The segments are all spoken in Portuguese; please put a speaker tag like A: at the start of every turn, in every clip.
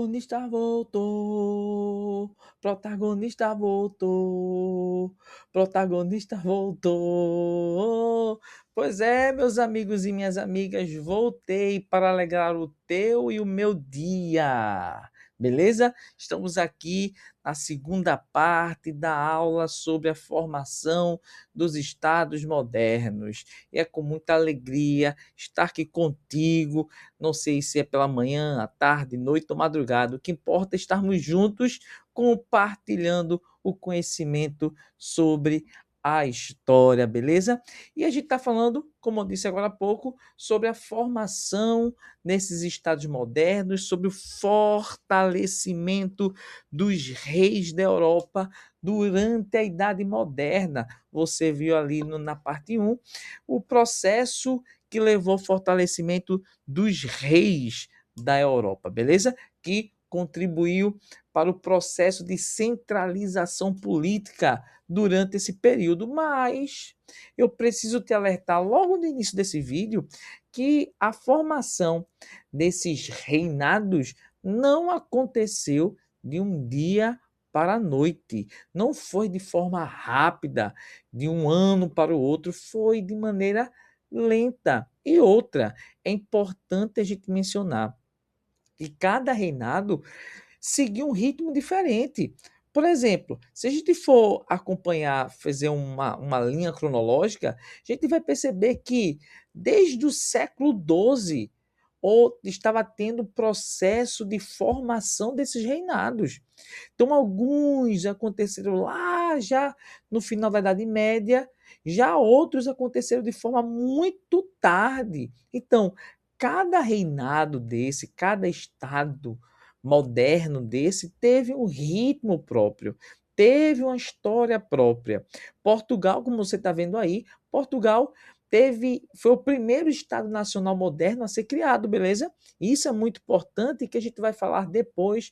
A: Protagonista voltou, protagonista voltou, protagonista voltou. Pois é, meus amigos e minhas amigas, voltei para alegrar o teu e o meu dia. Beleza? Estamos aqui na segunda parte da aula sobre a formação dos estados modernos. E é com muita alegria estar aqui contigo. Não sei se é pela manhã, à tarde, noite ou madrugada. O que importa é estarmos juntos compartilhando o conhecimento sobre a história, beleza? E a gente está falando, como eu disse agora há pouco, sobre a formação nesses estados modernos, sobre o fortalecimento dos reis da Europa durante a Idade Moderna. Você viu ali na parte 1 o processo que levou ao fortalecimento dos reis da Europa, beleza? Que contribuiu para o processo de centralização política durante esse período. Mas eu preciso te alertar logo no início desse vídeo que a formação desses reinados não aconteceu de um dia para a noite. Não foi de forma rápida, de um ano para o outro, foi de maneira lenta. E outra, é importante a gente mencionar que cada reinado seguia um ritmo diferente. Por exemplo, se a gente for acompanhar, fazer uma linha cronológica, a gente vai perceber que desde o século XII estava tendo processo de formação desses reinados. Então, alguns aconteceram lá já no final da Idade Média, já outros aconteceram de forma muito tarde. Então, cada reinado desse, cada estado moderno desse, teve um ritmo próprio, teve uma história própria. Portugal, como você está vendo aí, Portugal foi o primeiro Estado Nacional moderno a ser criado, beleza? Isso é muito importante que a gente vai falar depois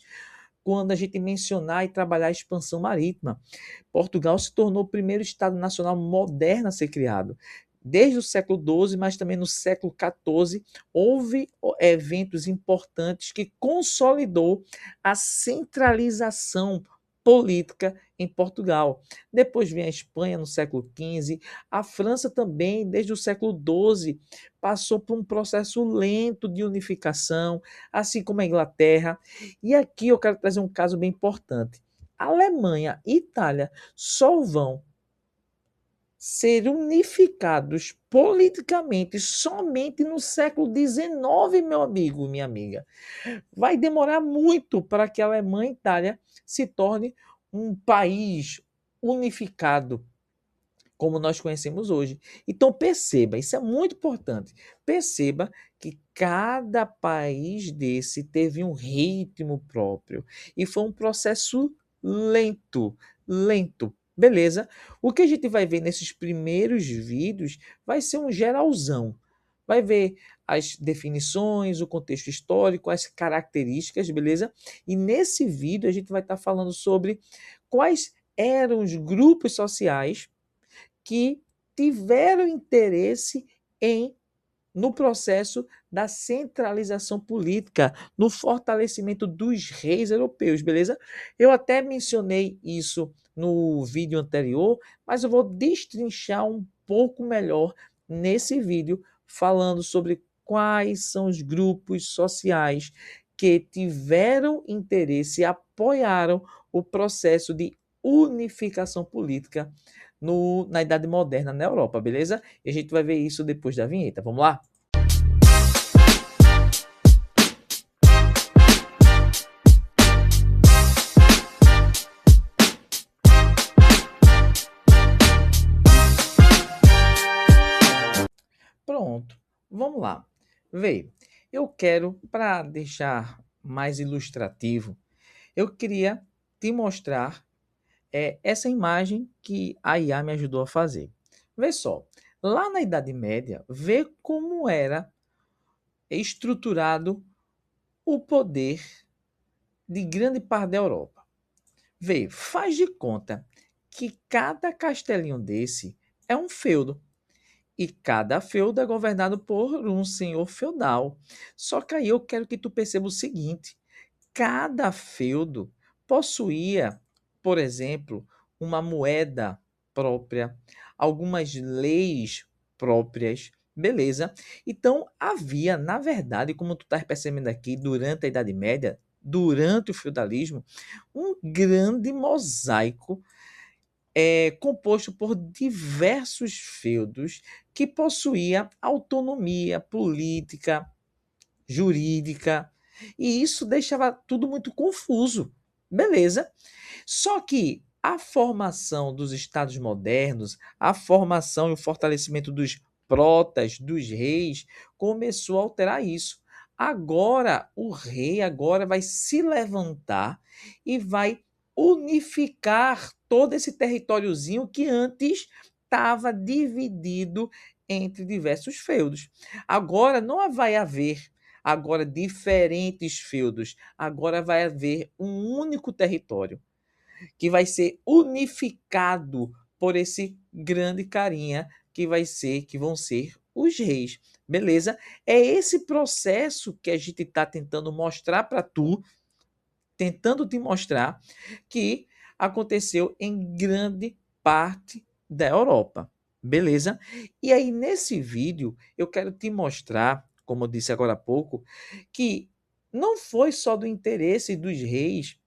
A: quando a gente mencionar e trabalhar a expansão marítima. Portugal se tornou o primeiro Estado Nacional moderno a ser criado. Desde o século XII, mas também no século XIV, houve eventos importantes que consolidou a centralização política em Portugal. Depois vem a Espanha no século XV, a França também, desde o século XII, passou por um processo lento de unificação, assim como a Inglaterra. E aqui eu quero trazer um caso bem importante. Alemanha e Itália só vão ser unificados politicamente somente no século XIX, meu amigo, minha amiga. Vai demorar muito para que a Alemanha e Itália se torne um país unificado, como nós conhecemos hoje. Então perceba, isso é muito importante. Perceba que cada país desse teve um ritmo próprio e foi um processo lento, lento. Beleza? O que a gente vai ver nesses primeiros vídeos vai ser um geralzão. Vai ver as definições, o contexto histórico, as características, beleza? E nesse vídeo a gente vai estar falando sobre quais eram os grupos sociais que tiveram interesse no processo da centralização política, no fortalecimento dos reis europeus, beleza? Eu até mencionei isso no vídeo anterior, mas eu vou destrinchar um pouco melhor nesse vídeo, falando sobre quais são os grupos sociais que tiveram interesse e apoiaram o processo de unificação política na Idade Moderna na Europa, beleza? E a gente vai ver isso depois da vinheta. Vamos lá? Pronto, vamos lá. Vê, eu quero, para deixar mais ilustrativo, eu queria te mostrar essa imagem que a IA me ajudou a fazer. Vê só, lá na Idade Média, vê como era estruturado o poder de grande parte da Europa. Vê, faz de conta que cada castelinho desse é um feudo. E cada feudo é governado por um senhor feudal. Só que aí eu quero que tu perceba o seguinte: cada feudo possuía, por exemplo, uma moeda própria, algumas leis próprias, beleza? Então, havia, na verdade, como tu estás percebendo aqui, durante a Idade Média, durante o feudalismo, um grande mosaico composto por diversos feudos que possuía autonomia política, jurídica, e isso deixava tudo muito confuso. Beleza? Só que a formação dos estados modernos, a formação e o fortalecimento dos protas, dos reis, começou a alterar isso. Agora, o rei agora vai se levantar e vai unificar todo esse territóriozinho que antes estava dividido entre diversos feudos. Agora não vai haver agora diferentes feudos, agora vai haver um único território que vai ser unificado por esse grande carinha que vão ser os reis. Beleza? É esse processo que a gente está tentando mostrar para tu, tentando te mostrar que aconteceu em grande parte da Europa. Beleza? E aí, nesse vídeo, eu quero te mostrar, como eu disse agora há pouco, que não foi só do interesse dos reis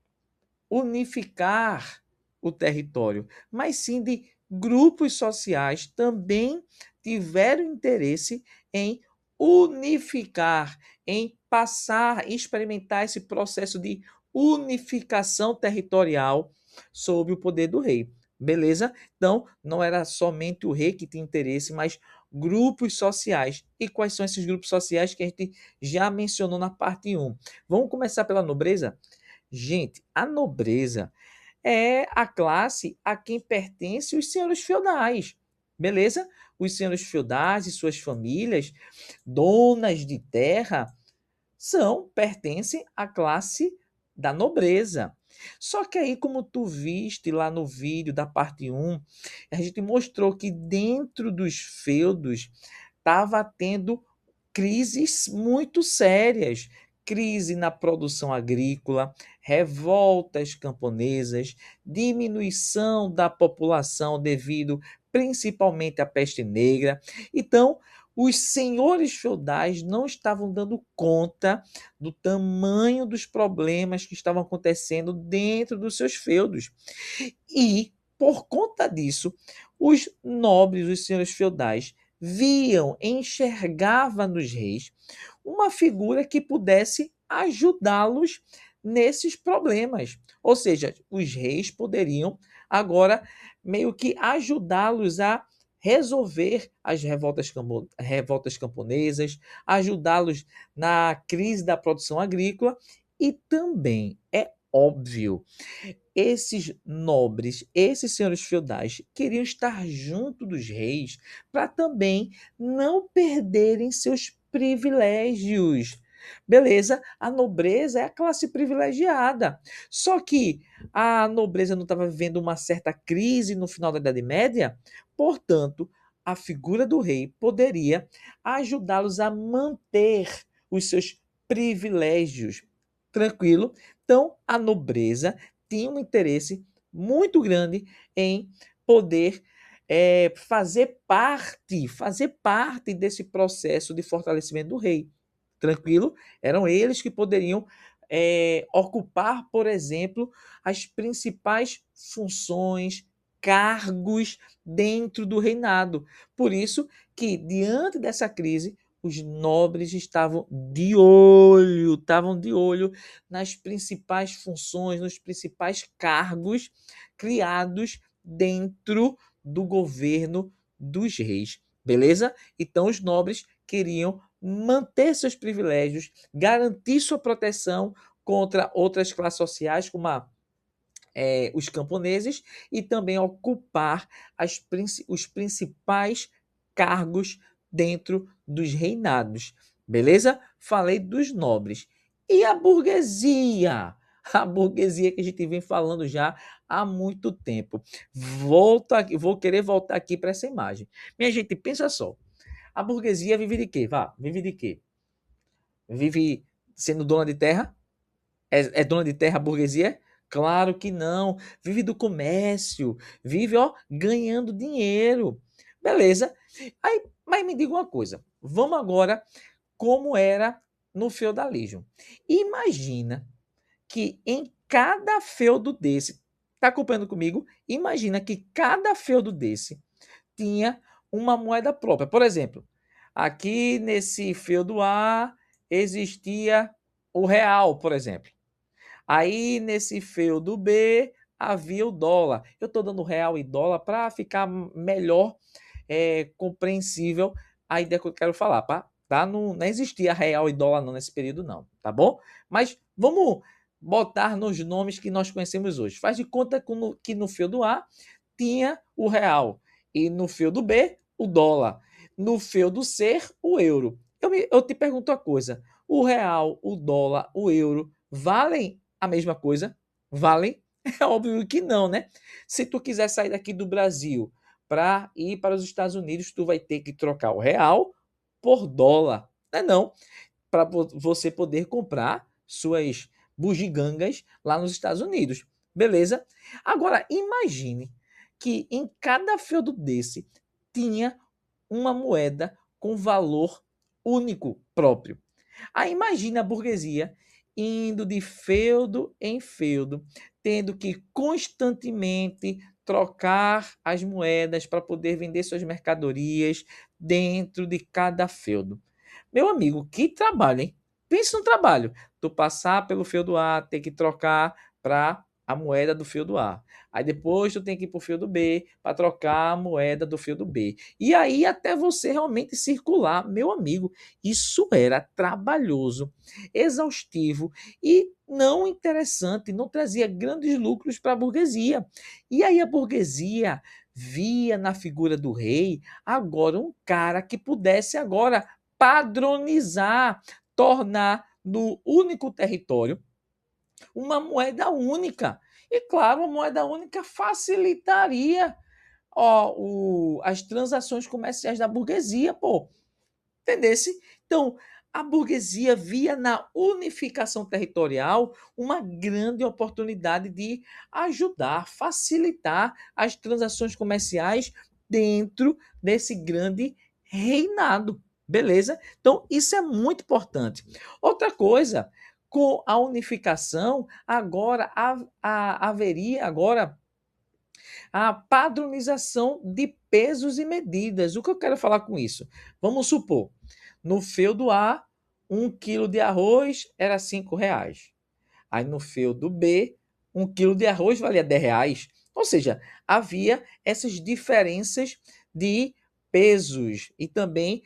A: unificar o território, mas sim de grupos sociais também tiveram interesse em unificar, em passar, experimentar esse processo de unificação territorial sob o poder do rei. Beleza? Então, não era somente o rei que tinha interesse, mas grupos sociais. E quais são esses grupos sociais que a gente já mencionou na parte 1? Vamos começar pela nobreza? Gente, a nobreza é a classe a quem pertencem os senhores feudais, beleza? Os senhores feudais e suas famílias, donas de terra, pertencem à classe da nobreza. Só que aí, como tu viste lá no vídeo da parte 1, a gente mostrou que dentro dos feudos estava tendo crises muito sérias, crise na produção agrícola, revoltas camponesas, diminuição da população devido principalmente à peste negra. Então, os senhores feudais não estavam dando conta do tamanho dos problemas que estavam acontecendo dentro dos seus feudos. E, por conta disso, os nobres, os senhores feudais, viam, enxergavam nos reis uma figura que pudesse ajudá-los nesses problemas. Ou seja, os reis poderiam agora meio que ajudá-los a resolver as revoltas camponesas, ajudá-los na crise da produção agrícola e também é óbvio, esses nobres, esses senhores feudais queriam estar junto dos reis para também não perderem seus privilégios. Beleza? A nobreza é a classe privilegiada. Só que a nobreza não estava vivendo uma certa crise no final da Idade Média, portanto, a figura do rei poderia ajudá-los a manter os seus privilégios. Tranquilo? Então, a nobreza tinha um interesse muito grande em poder fazer parte desse processo de fortalecimento do rei. Tranquilo? Eram eles que poderiam ocupar, por exemplo, as principais funções, cargos dentro do reinado. Por isso que, diante dessa crise, os nobres estavam de olho nas principais funções, nos principais cargos criados dentro do governo dos reis. Beleza? Então, os nobres queriam manter seus privilégios, garantir sua proteção contra outras classes sociais, como os camponeses, e também ocupar os principais cargos dentro dos reinados. Beleza? Falei dos nobres. E a burguesia? A burguesia que a gente vem falando já há muito tempo. Vou querer voltar aqui para essa imagem. Minha gente, pensa só. A burguesia vive de quê? Vive de quê? Vive sendo dona de terra? É dona de terra a burguesia? Claro que não. Vive do comércio, vive, ó, ganhando dinheiro. Beleza. Aí, mas me diga uma coisa. Vamos agora como era no feudalismo. Imagina que em cada feudo desse, tá acompanhando comigo? Imagina que cada feudo desse tinha uma moeda própria. Por exemplo, aqui nesse feudo A existia o real, por exemplo. Aí nesse feudo B havia o dólar. Eu estou dando real e dólar para ficar melhor compreensível a ideia que eu quero falar, tá? Não existia real e dólar não nesse período não, tá bom? Mas vamos botar nos nomes que nós conhecemos hoje. Faz de conta que no feudo A tinha o real e no feudo B o dólar, no feudo C o euro. Eu te pergunto uma coisa: o real, o dólar, o euro valem a mesma coisa? Valem? É óbvio que não, né? Se tu quiser sair daqui do Brasil para ir para os Estados Unidos, tu vai ter que trocar o real por dólar, não é não? Para você poder comprar suas bugigangas lá nos Estados Unidos, beleza? Agora, imagine que em cada feudo desse tinha uma moeda com valor único próprio. Aí imagina a burguesia indo de feudo em feudo, tendo que constantemente trocar as moedas para poder vender suas mercadorias dentro de cada feudo. Meu amigo, que trabalho, hein? Pensa no trabalho. Tu passar pelo feudo A, ter que trocar para a moeda do feudo A. Aí depois tu tem que ir para o feudo B para trocar a moeda do feudo B. E aí até você realmente circular, meu amigo, isso era trabalhoso, exaustivo e não interessante, não trazia grandes lucros para a burguesia. E aí a burguesia via na figura do rei agora um cara que pudesse agora padronizar, tornar no único território uma moeda única. E claro, a moeda única facilitaria as transações comerciais da burguesia, pô. Entendesse? Então, a burguesia via na unificação territorial uma grande oportunidade de ajudar, facilitar as transações comerciais dentro desse grande reinado. Beleza? Então, isso é muito importante. Outra coisa, com a unificação, agora haveria agora a padronização de pesos e medidas. O que eu quero falar com isso? Vamos supor, no feudo A, 1 quilo de arroz era R$ 5. Aí no feudo B, 1 quilo de arroz valia R$ 10. Ou seja, havia essas diferenças de pesos e também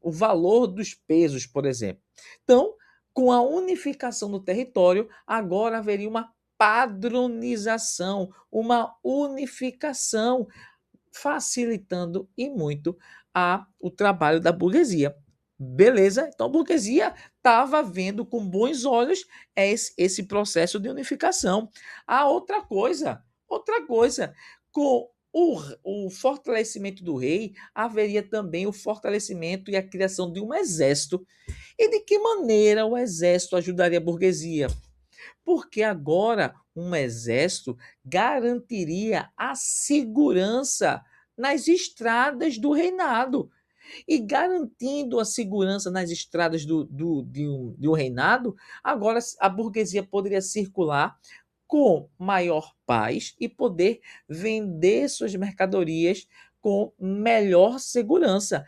A: o valor dos pesos, por exemplo. Então, com a unificação do território, agora haveria uma padronização, uma unificação, facilitando e muito o trabalho da burguesia. Beleza? Então a burguesia estava vendo com bons olhos esse processo de unificação. Outra coisa, com o fortalecimento do rei, haveria também o fortalecimento e a criação de um exército. E de que maneira o exército ajudaria a burguesia? Porque agora um exército garantiria a segurança nas estradas do reinado. E garantindo a segurança nas estradas de um reinado, agora a burguesia poderia circular com maior paz e poder vender suas mercadorias com melhor segurança.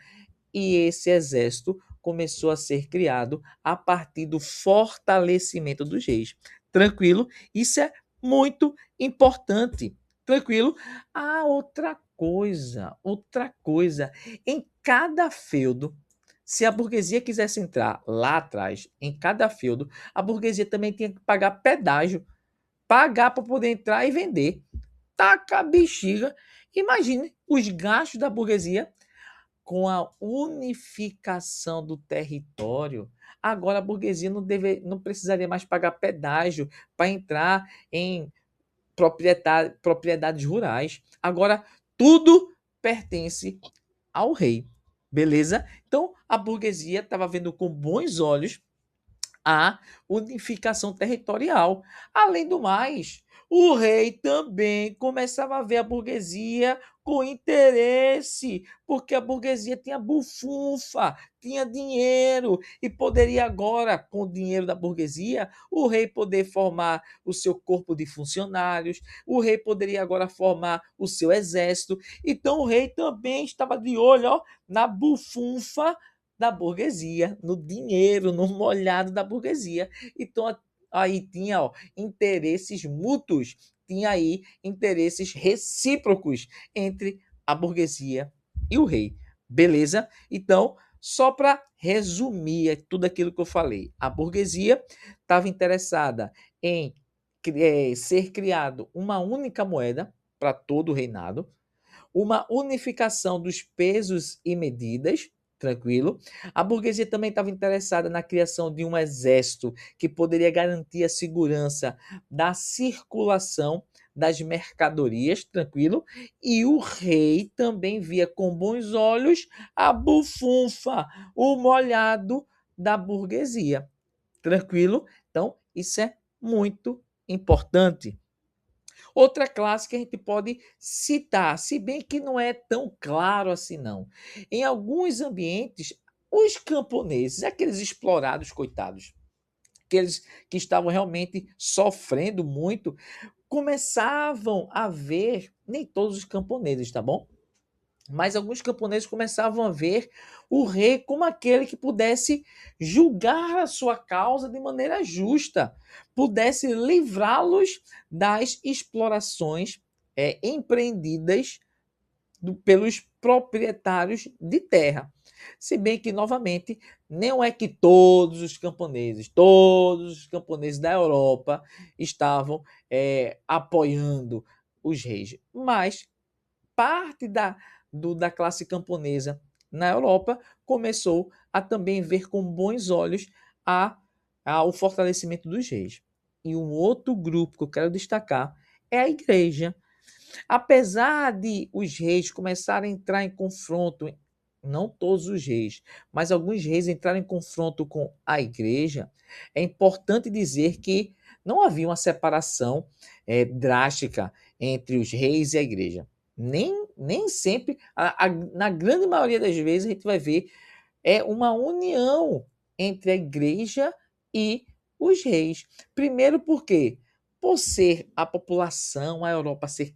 A: E esse exército começou a ser criado a partir do fortalecimento dos reis. Tranquilo? Isso é muito importante. Tranquilo? Outra coisa. Em cada feudo, se a burguesia quisesse entrar lá atrás, em cada feudo, a burguesia também tinha que pagar pedágio, pagar para poder entrar e vender. Taca a bexiga. Imagine os gastos da burguesia com a unificação do território. Agora a burguesia não precisaria mais pagar pedágio para entrar em propriedades rurais. Agora tudo pertence ao rei. Beleza? Então a burguesia estava vendo com bons olhos a unificação territorial. Além do mais, o rei também começava a ver a burguesia com interesse, porque a burguesia tinha bufunfa, tinha dinheiro, e poderia agora, com o dinheiro da burguesia, o rei poder formar o seu corpo de funcionários, o rei poderia agora formar o seu exército. Então o rei também estava de olho, ó, na bufunfa da burguesia, no dinheiro, no molhado da burguesia. Então aí tinha, ó, interesses mútuos, tinha aí interesses recíprocos entre a burguesia e o rei. Beleza? Então, só para resumir tudo aquilo que eu falei, a burguesia estava interessada em ser criado uma única moeda para todo o reinado, uma unificação dos pesos e medidas, tranquilo. A burguesia também estava interessada na criação de um exército que poderia garantir a segurança da circulação das mercadorias, tranquilo. E o rei também via com bons olhos a bufunfa, o molhado da burguesia, tranquilo. Então, isso é muito importante. Outra classe que a gente pode citar, se bem que não é tão claro assim não. Em alguns ambientes, os camponeses, aqueles explorados, coitados, aqueles que estavam realmente sofrendo muito, começavam a ver, nem todos os camponeses, tá bom? Mas alguns camponeses começavam a ver o rei como aquele que pudesse julgar a sua causa de maneira justa, pudesse livrá-los das explorações empreendidas pelos proprietários de terra. Se bem que, novamente, não é que todos os camponeses da Europa estavam apoiando os reis, mas parte da classe camponesa na Europa começou a também ver com bons olhos o fortalecimento dos reis. E um outro grupo que eu quero destacar é a igreja. Apesar de os reis começarem a entrar em confronto, não todos os reis, mas alguns reis entrarem em confronto com a igreja, é importante dizer que não havia uma separação drástica entre os reis e a igreja. Nem sempre, na grande maioria das vezes, a gente vai ver uma união entre a igreja e os reis. Primeiro porque, por ser a população, a Europa ser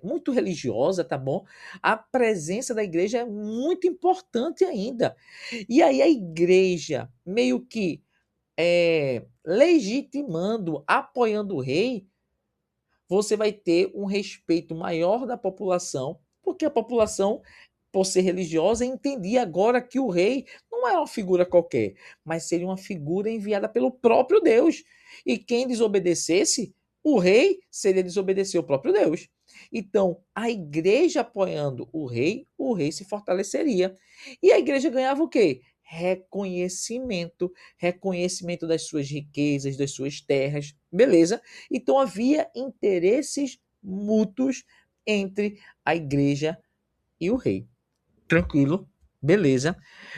A: muito religiosa, tá bom? A presença da igreja é muito importante ainda. E aí a igreja meio que legitimando, apoiando o rei, você vai ter um respeito maior da população, porque a população, por ser religiosa, entendia agora que o rei não era uma figura qualquer, mas seria uma figura enviada pelo próprio Deus. E quem desobedecesse, o rei seria desobedecer o próprio Deus. Então, a igreja apoiando o rei se fortaleceria. E a igreja ganhava o quê? Reconhecimento das suas riquezas, das suas terras, beleza? Então havia interesses mútuos entre a igreja e o rei. Tranquilo? Beleza.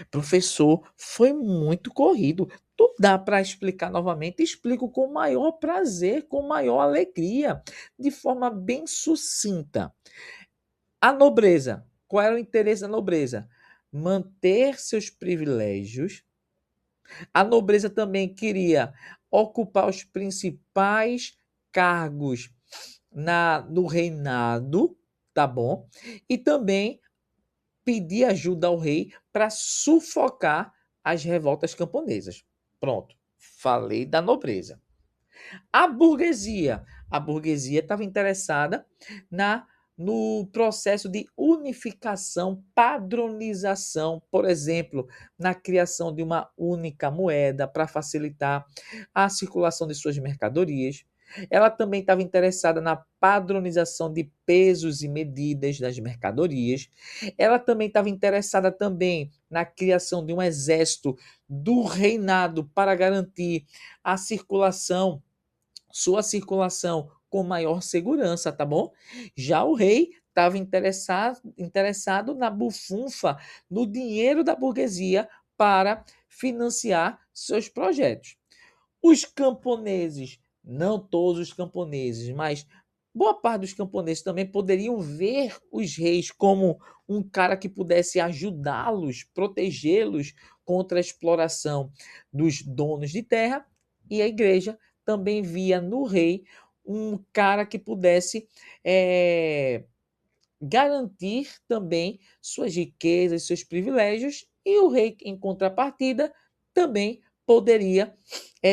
A: Professor, foi muito corrido. Tu dá para explicar novamente? Explico com o maior prazer, com maior alegria, de forma bem sucinta. A nobreza. Qual era o interesse da nobreza? Manter seus privilégios. A nobreza também queria ocupar os principais cargos no reinado, tá bom? E também pedir ajuda ao rei para sufocar as revoltas camponesas. Pronto, falei da nobreza. A burguesia estava interessada no processo de unificação, padronização, por exemplo, na criação de uma única moeda para facilitar a circulação de suas mercadorias. Ela também estava interessada na padronização de pesos e medidas das mercadorias. Ela também estava interessada também na criação de um exército do reinado para garantir a sua circulação com maior segurança, tá bom? Já o rei estava interessado na bufunfa, no dinheiro da burguesia para financiar seus projetos. Os camponeses, não todos os camponeses, mas boa parte dos camponeses também poderiam ver os reis como um cara que pudesse ajudá-los, protegê-los contra a exploração dos donos de terra, e a igreja também via no rei um cara que pudesse garantir também suas riquezas, seus privilégios, e o rei, em contrapartida, também poderia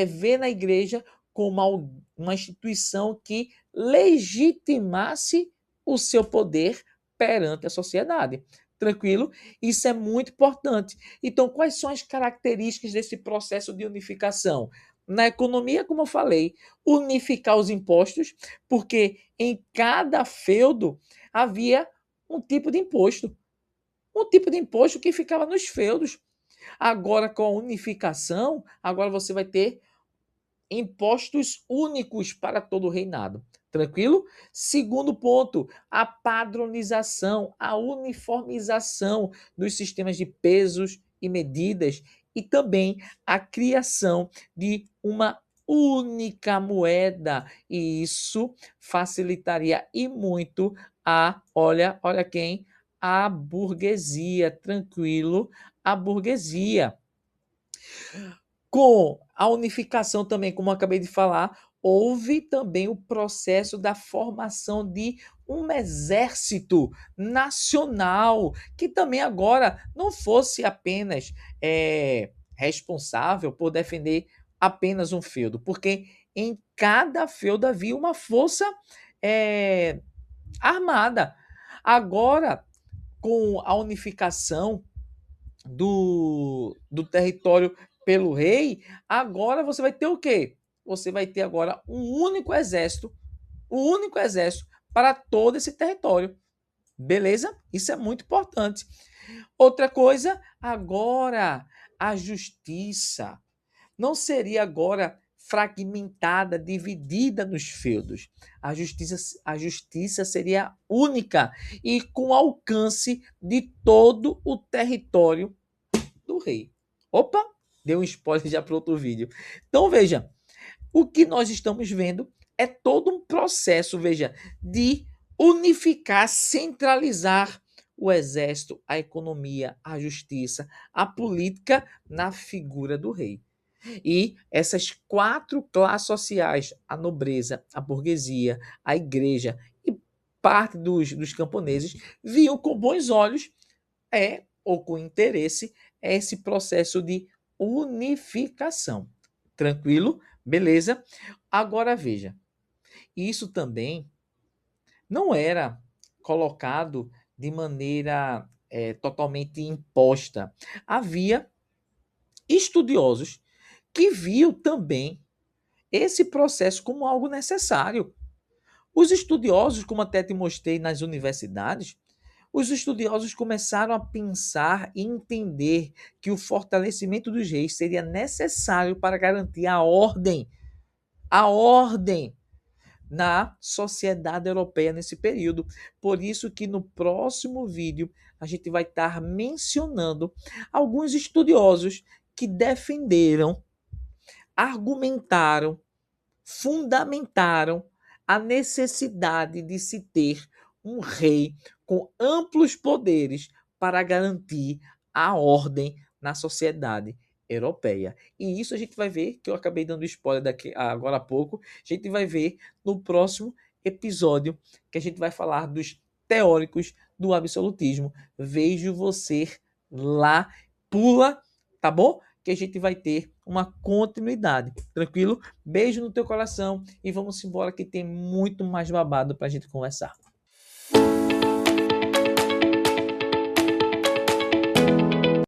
A: ver na igreja como uma instituição que legitimasse o seu poder perante a sociedade. Tranquilo? Isso é muito importante. Então, quais são as características desse processo de unificação? Na economia, como eu falei, unificar os impostos, porque em cada feudo havia um tipo de imposto. Um tipo de imposto que ficava nos feudos. Agora, com a unificação, agora você vai ter impostos únicos para todo o reinado. Tranquilo? Segundo ponto, a padronização, a uniformização dos sistemas de pesos e medidas e também a criação de uma única moeda. E isso facilitaria e muito olha quem? A burguesia. Tranquilo? A burguesia. Com a unificação também, como eu acabei de falar, houve também o processo da formação de um exército nacional, que também agora não fosse apenas responsável por defender apenas um feudo, porque em cada feudo havia uma força armada. Agora, com a unificação do território pelo rei, agora você vai ter o quê? Você vai ter agora um único exército para todo esse território. Beleza? Isso é muito importante. Outra coisa, agora a justiça não seria agora fragmentada, dividida nos feudos. A justiça seria única e com alcance de todo o território do rei. Opa, deu um spoiler já para outro vídeo. Então veja, o que nós estamos vendo é todo um processo, veja, de unificar, centralizar o exército, a economia, a justiça, a política na figura do rei. E essas 4 classes sociais, a nobreza, a burguesia, a igreja e parte dos camponeses, viam com bons olhos ou com interesse esse processo de unificação. Tranquilo? Beleza? Agora veja, isso também não era colocado de maneira totalmente imposta. Havia estudiosos que viam também esse processo como algo necessário. Os estudiosos, como até te mostrei nas universidades, os estudiosos começaram a pensar e entender que o fortalecimento dos reis seria necessário para garantir a ordem na sociedade europeia nesse período. Por isso que no próximo vídeo a gente vai estar mencionando alguns estudiosos que defenderam, argumentaram, fundamentaram a necessidade de se ter um rei com amplos poderes para garantir a ordem na sociedade europeia. E isso a gente vai ver, que eu acabei dando spoiler daqui agora há pouco, a gente vai ver no próximo episódio, que a gente vai falar dos teóricos do absolutismo. Vejo você lá, pula, tá bom? Que a gente vai ter uma continuidade, tranquilo? Beijo no teu coração e vamos embora que tem muito mais babado para a gente conversar.